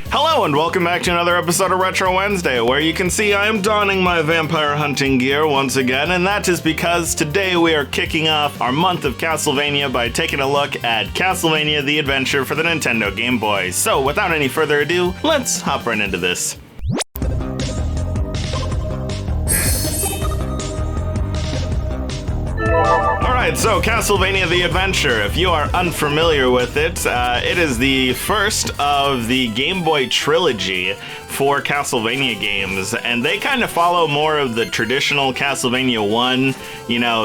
Hello and welcome back to another episode of Retro Wednesday, where you can see I am donning my vampire hunting gear once again, and that is because today we are kicking off our month of Castlevania by taking a look at Castlevania The Adventure for the Nintendo Game Boy. So without any further ado, let's hop right into this. Alright, so Castlevania The Adventure, if you are unfamiliar with it, it is the first of the Game Boy trilogy for Castlevania games, and they kind of follow more of the traditional Castlevania 1,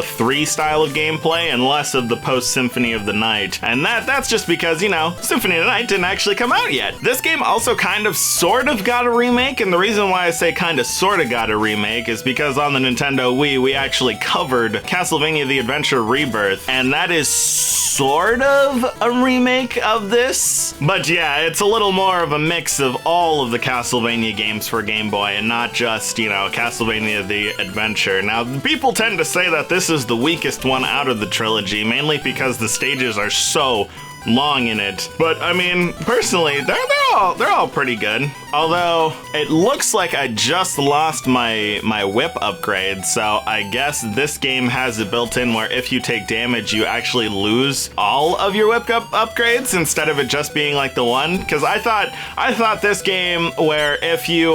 3 style of gameplay, and less of the post-Symphony of the Night. And that's just because, Symphony of the Night didn't actually come out yet. This game also kind of sort of got a remake, and the reason why I say kind of sort of got a remake is because on the Nintendo Wii, we actually covered Castlevania The Adventure Rebirth, and that is sort of a remake of this. But yeah, it's a little more of a mix of all of the Castlevania games for Game Boy and not just, Castlevania The Adventure. Now, people tend to say that this is the weakest one out of the trilogy, mainly because the stages are so long in it. But I mean, personally, they're all pretty good. Although it looks like I just lost my whip upgrade, so I guess this game has it built in where if you take damage, you actually lose all of your whip upgrades instead of it just being like the one. Because I thought this game where if you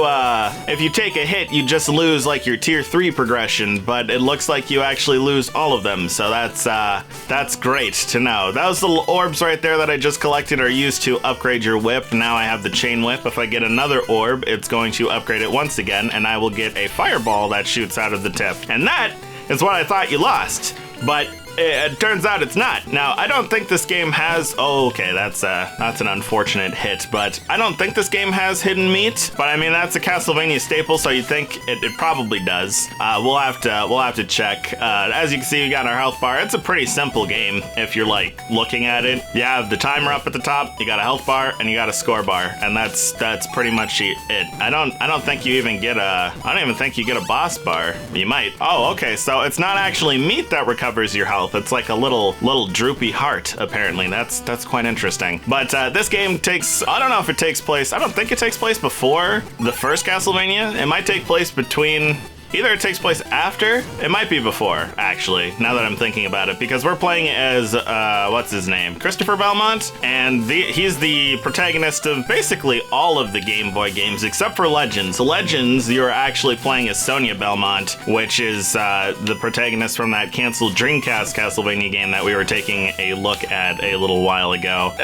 take a hit, you just lose like your tier 3 progression, but it looks like you actually lose all of them. So that's great to know. Those little orbs right there that I just collected are used to upgrade your whip. Now I have the chain whip. If I get another orb, it's going to upgrade it once again, and I will get a fireball that shoots out of the tip. And that is what I thought you lost. But it turns out it's not. Now, I don't think this game has... Oh, okay, that's an unfortunate hit, but I don't think this game has hidden meat. But I mean, that's a Castlevania staple, so you'd think it probably does. We'll have to check. As you can see, we got our health bar. It's a pretty simple game if you're like looking at it. You have the timer up at the top, you got a health bar, and you got a score bar, and that's pretty much it. I don't think you even get a... I don't even think you get a boss bar. You might. Oh, okay, so it's not actually meat that recovers your health. It's like a little droopy heart, apparently. That's quite interesting. But this game takes... I don't know if it takes place... I don't think it takes place before the first Castlevania. It might take place between... Either it takes place after, it might be before, actually, now that I'm thinking about it, because we're playing as, what's his name? Christopher Belmont, and he's the protagonist of basically all of the Game Boy games, except for Legends. Legends, you're actually playing as Sonia Belmont, which is the protagonist from that canceled Dreamcast Castlevania game that we were taking a look at a little while ago.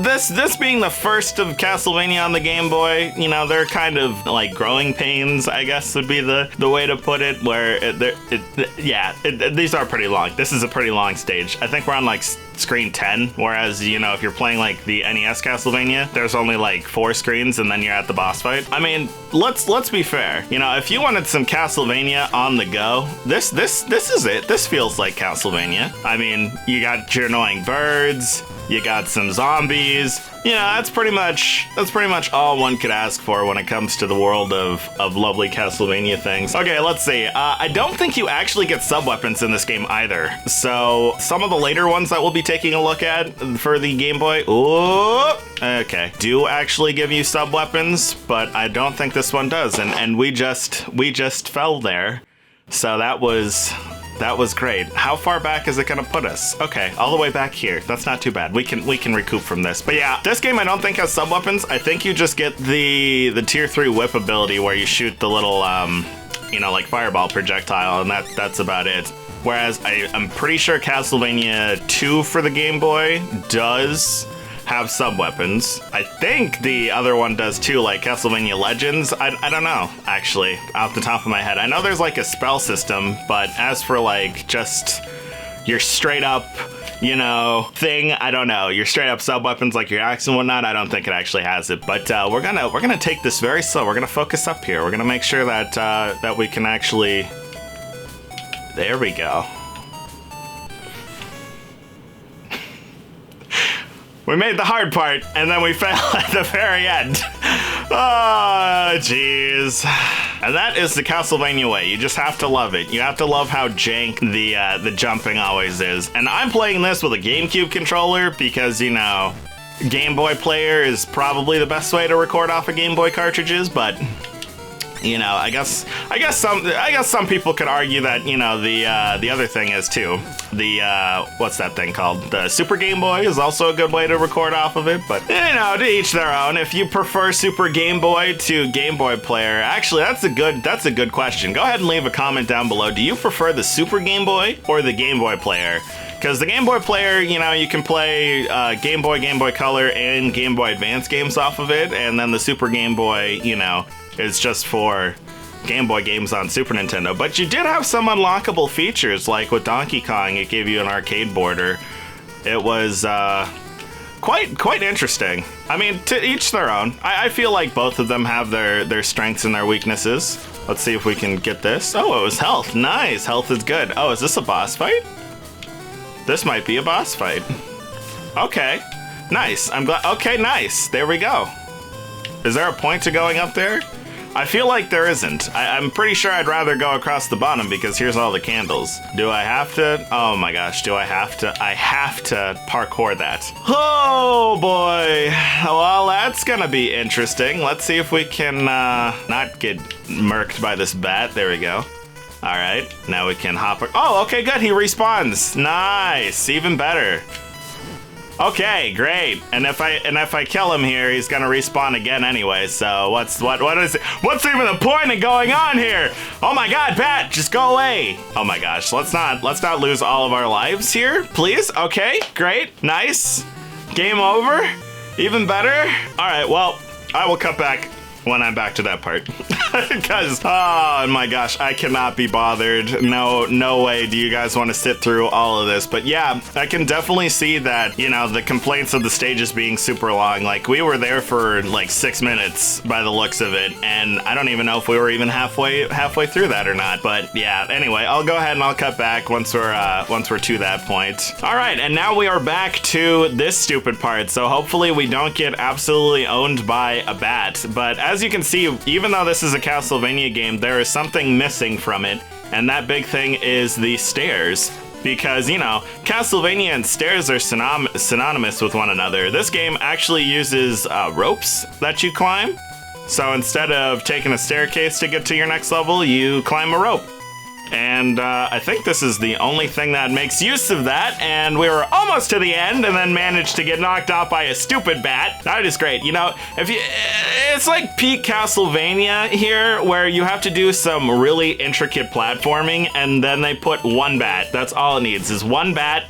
This being the first of Castlevania on the Game Boy, they're kind of like growing pains, I guess would be the way to put it, where these are pretty long. This is a pretty long stage. I think we're on like screen 10, whereas if you're playing like the NES Castlevania, there's only like 4 screens and then you're at the boss fight. I mean, let's be fair. If you wanted some Castlevania on the go, this is it. This feels like Castlevania. I mean, you got your annoying birds, you got some zombies. That's pretty much all one could ask for when it comes to the world of lovely Castlevania things. Okay, let's see. I don't think you actually get sub-weapons in this game either. So some of the later ones that we'll be taking a look at for the Game Boy, do actually give you sub-weapons, but I don't think this one does. And we just fell there. So that was great. How far back is it gonna put us? Okay, all the way back here. That's not too bad. We can recoup from this. But yeah, this game I don't think has sub-weapons. I think you just get the tier 3 whip ability where you shoot the little like fireball projectile, and that's about it. Whereas I'm pretty sure Castlevania 2 for the Game Boy does have sub-weapons. I think the other one does too, like Castlevania Legends. I don't know, actually, off the top of my head. I know there's like a spell system, but as for like just your straight up, thing, I don't know. Your straight up sub-weapons like your axe and whatnot, I don't think it actually has it. But we're gonna take this very slow. We're gonna focus up here. We're gonna make sure that that we can actually... There we go. We made the hard part, and then we fell at the very end. Oh, jeez. And that is the Castlevania way. You just have to love it. You have to love how jank the jumping always is. And I'm playing this with a GameCube controller because, Game Boy player is probably the best way to record off of Game Boy cartridges, but you know, I guess some people could argue that, you know, the other thing is too. The what's that thing called? The Super Game Boy is also a good way to record off of it, but you know, to each their own. If you prefer Super Game Boy to Game Boy player, actually that's a good question. Go ahead and leave a comment down below. Do you prefer the Super Game Boy or the Game Boy player? Because the Game Boy player, you know, you can play Game Boy Color, and Game Boy Advance games off of it, and then the Super Game Boy, you know, is just for Game Boy games on Super Nintendo. But you did have some unlockable features, like with Donkey Kong, it gave you an arcade border. It was quite interesting. I mean, to each their own. I feel like both of them have their strengths and their weaknesses. Let's see if we can get this. Oh, it was health. Nice, health is good. Oh, is this a boss fight? This might be a boss fight. Okay, nice. I'm glad. Okay, nice. There we go. Is there a point to going up there? I feel like there isn't. I'm pretty sure I'd rather go across the bottom because here's all the candles. Do I have to? Oh my gosh, do I have to? I have to parkour that. Oh boy. Well, that's gonna be interesting. Let's see if we can not get murked by this bat. There we go. All right, now we can hop. Oh, okay, good. He respawns. Nice, even better. Okay, great. And if I kill him here, he's gonna respawn again anyway. So what is it? What's even the point of going on here? Oh my God, bat, just go away. Oh my gosh, let's not lose all of our lives here, please. Okay, great, nice. Game over. Even better. All right, well, I will cut back when I'm back to that part. Because, oh my gosh, I cannot be bothered. No way do you guys want to sit through all of this. But yeah, I can definitely see that, you know, the complaints of the stages being super long. Like, we were there for like 6 minutes by the looks of it, and I don't even know if we were even halfway through that or not. But yeah, anyway, I'll go ahead and I'll cut back once we're to that point. All right, and now we are back to this stupid part. So hopefully we don't get absolutely owned by a bat. But as you can see, even though this is a Castlevania game, there is something missing from it, and that big thing is the stairs. Because, you know, Castlevania and stairs are synonymous with one another. This game actually uses ropes that you climb. So instead of taking a staircase to get to your next level, you climb a rope. And I think this is the only thing that makes use of that, and we were almost to the end and then managed to get knocked off by a stupid bat. That is great. You know, it's like peak Castlevania here, where you have to do some really intricate platforming, and then they put one bat. That's all it needs, is one bat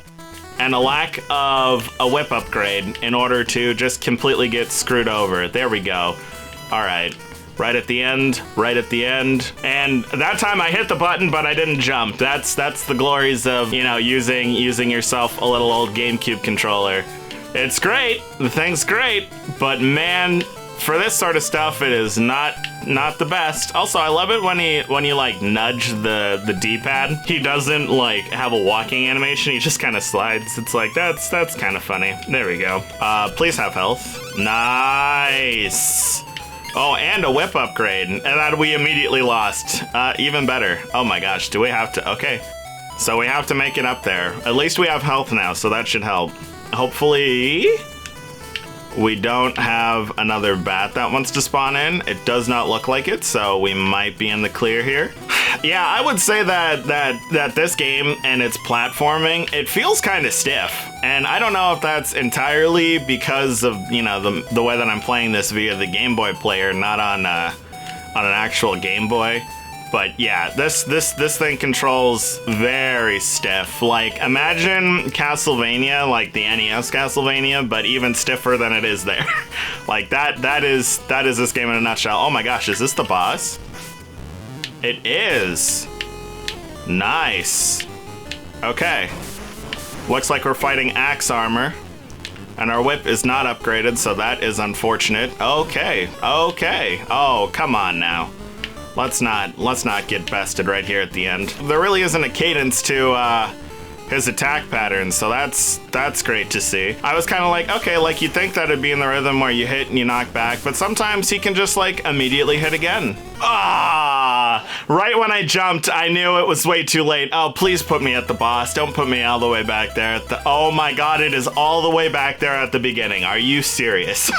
and a lack of a whip upgrade in order to just completely get screwed over. There we go. All right. Right at the end. And that time I hit the button, but I didn't jump. That's the glories of, you know, using yourself a little old GameCube controller. It's great, the thing's great, but man, for this sort of stuff, it is not the best. Also, I love it when you like nudge the D-pad. He doesn't like have a walking animation, he just kind of slides. It's like, that's kind of funny. There we go. Please have health. Nice. Oh, and a whip upgrade, and that we immediately lost. Even better. Oh my gosh, do we have to? Okay, so we have to make it up there. At least we have health now, so that should help. Hopefully, we don't have another bat that wants to spawn in. It does not look like it, so we might be in the clear here. Yeah, I would say that this game and its platforming, it feels kind of stiff. And I don't know if that's entirely because of, you know, the way that I'm playing this via the Game Boy player, not on an actual Game Boy. But yeah, this thing controls very stiff. Like, imagine Castlevania, like the NES Castlevania, but even stiffer than it is there. Like that is this game in a nutshell. Oh my gosh, is this the boss? It is. Nice. Okay. Looks like we're fighting axe armor. And our whip is not upgraded, so that is unfortunate. Okay. Oh, come on now. Let's not get bested right here at the end. There really isn't a cadence to his attack patterns, so that's great to see. I was kind of like, okay, like you'd think that'd be in the rhythm where you hit and you knock back, but sometimes he can just like immediately hit again. Ah, right when I jumped, I knew it was way too late. Oh, please put me at the boss. Don't put me all the way back there at the, oh my God, it is all the way back there at the beginning. Are you serious?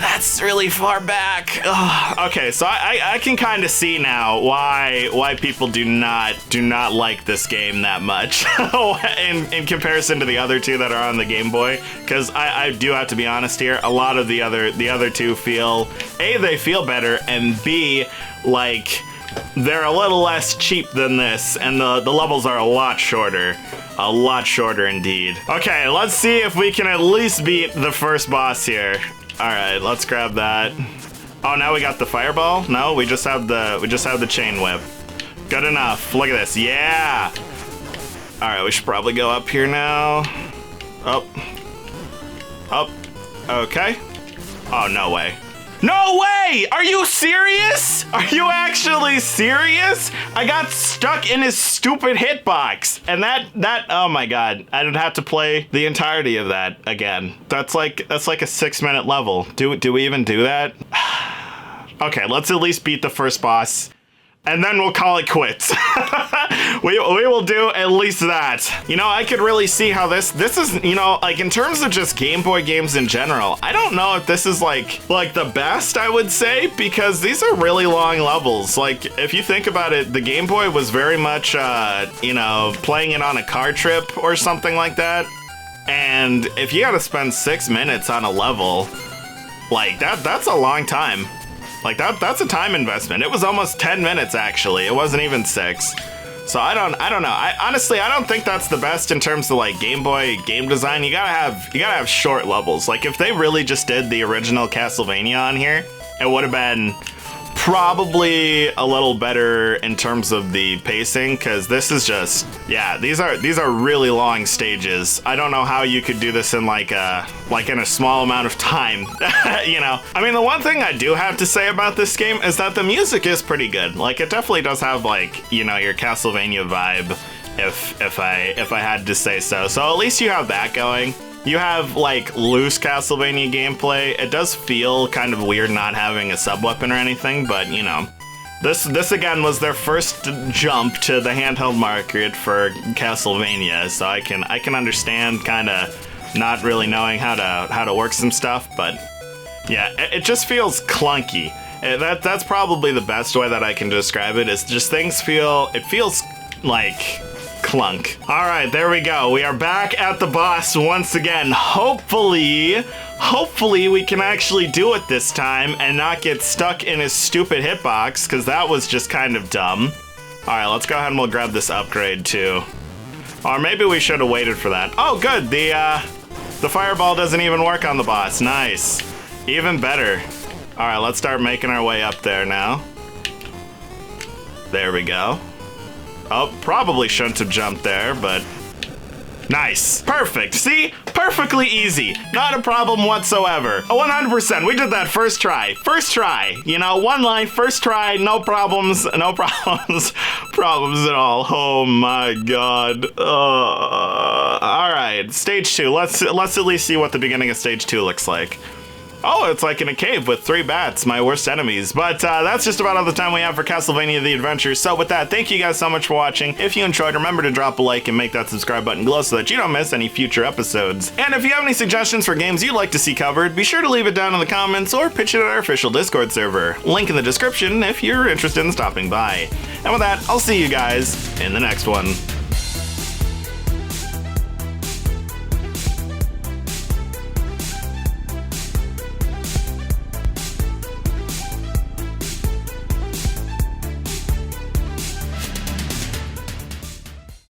That's really far back. Okay, so I can kind of see now why people do not like this game that much in comparison to the other two that are on the Game Boy. Because I do have to be honest here, a lot of the other two feel, A, they feel better, and B, like they're a little less cheap than this, and the levels are a lot shorter. A lot shorter indeed. Okay, let's see if we can at least beat the first boss here. All right, let's grab that. Oh, now we got the fireball? No, we just have the chain whip. Good enough. Look at this. Yeah. All right, we should probably go up here now. Up. Up. Okay. Oh, no way. No way! Are you serious? Are you actually serious? I got stuck in his stupid hitbox. And that, oh my God. I'd have to play the entirety of that again. That's like a 6-minute level. Do we even do that? Okay, let's at least beat the first boss. And then we'll call it quits. we will do at least that. You know, I could really see how this is, you know, like in terms of just Game Boy games in general, I don't know if this is like the best, I would say, because these are really long levels. Like, if you think about it, the Game Boy was very much, you know, playing it on a car trip or something like that. And if you gotta spend 6 minutes on a level, like that's a long time. Like that's a time investment. It was almost 10 minutes actually. It wasn't even 6. So I don't know. Honestly, I don't think that's the best in terms of like Game Boy game design. You gotta have short levels. Like if they really just did the original Castlevania on here, it would have been probably a little better in terms of the pacing, because this is just, yeah, these are really long stages. I don't know how you could do this in like in a small amount of time. You know, I mean, the one thing I do have to say about this game is that the music is pretty good. Like, it definitely does have like, you know, your Castlevania vibe, if I had to say so. So at least you have that going. You have like loose Castlevania gameplay. It does feel kind of weird not having a sub-weapon or anything, but you know, this again was their first jump to the handheld market for Castlevania, so I can understand kind of not really knowing how to work some stuff, but yeah, it just feels clunky. That's probably the best way that I can describe it. Is just it feels like clunk. All right, there we go. We are back at the boss once again. Hopefully we can actually do it this time and not get stuck in his stupid hitbox, because that was just kind of dumb. All right, let's go ahead and we'll grab this upgrade too. Or maybe we should have waited for that. Oh, good. The fireball doesn't even work on the boss. Nice. Even better. All right, let's start making our way up there now. There we go. Oh, probably shouldn't have jumped there, but nice. Perfect. See? Perfectly easy. Not a problem whatsoever. 100%. We did that first try. First try. You know, one line, first try, no problems. No problems. Problems at all. Oh my God. All right. Stage 2. Let's at least see what the beginning of stage 2 looks like. Oh, it's like in a cave with 3 bats, my worst enemies. But that's just about all the time we have for Castlevania The Adventure. So with that, thank you guys so much for watching. If you enjoyed, remember to drop a like and make that subscribe button glow so that you don't miss any future episodes. And if you have any suggestions for games you'd like to see covered, be sure to leave it down in the comments or pitch it at our official Discord server. Link in the description if you're interested in stopping by. And with that, I'll see you guys in the next one.